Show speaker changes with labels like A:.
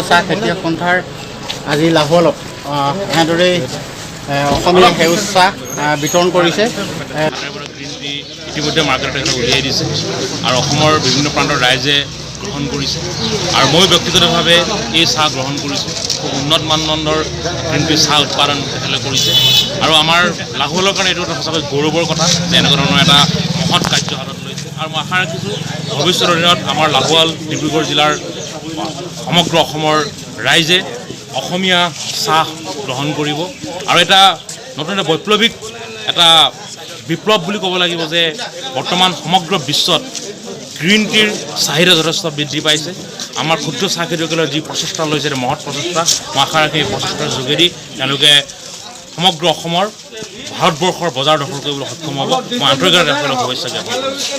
A: চাহ খেতিয়ক সন্থাৰ আজি লাহোৱালত এনেদৰেই অসমীয়া সেউজ চাহ বিতৰণ কৰিছে।
B: ইতিমধ্যে মাৰ্কেটত উলিয়াই দিছে আৰু অসমৰ বিভিন্ন প্ৰান্তৰ ৰাইজে গ্ৰহণ কৰিছে আৰু মই ব্যক্তিগতভাৱে এই চাহ গ্ৰহণ কৰিছোঁ। খুব উন্নত মানদণ্ডৰ গ্ৰীণ টি চাহ উৎপাদন তেখেতে কৰিছে আৰু আমাৰ লাহোৱালৰ কাৰণে এইটো এটা সঁচাকৈ গৌৰৱৰ কথা যে এনেকুৱা ধৰণৰ এটা মহৎ কাৰ্য হাতত লৈছে আৰু মই আশা ৰাখিছোঁ ভৱিষ্যতৰ দিনত আমাৰ লাহোৱাল ডিব্ৰুগড় জিলাৰ সমগ্ৰ অসমৰ ৰাইজে অসমীয়া চাহ গ্ৰহণ কৰিব আৰু এটা নতুন এটা বৈপ্লৱিক এটা বিপ্লৱ বুলি ক'ব লাগিব যে বৰ্তমান সমগ্ৰ বিশ্বত গ্ৰীণ টিৰ চাহিদা যথেষ্ট বৃদ্ধি পাইছে। আমাৰ ক্ষুদ্ৰ চাহ খেতিয়কসকলে যি প্ৰচেষ্টা লৈছে এটা মহৎ প্ৰচেষ্টা। মই আশা ৰাখি এই প্ৰচেষ্টাৰ যোগেদি তেওঁলোকে সমগ্ৰ অসমৰ ভাৰতবৰ্ষৰ বজাৰ দখল কৰিবলৈ সক্ষম হ'ব। মই আন্তৰিকতাৰে তেওঁলোকক শুভেচ্ছা জ্ঞাপন
C: কৰিছোঁ।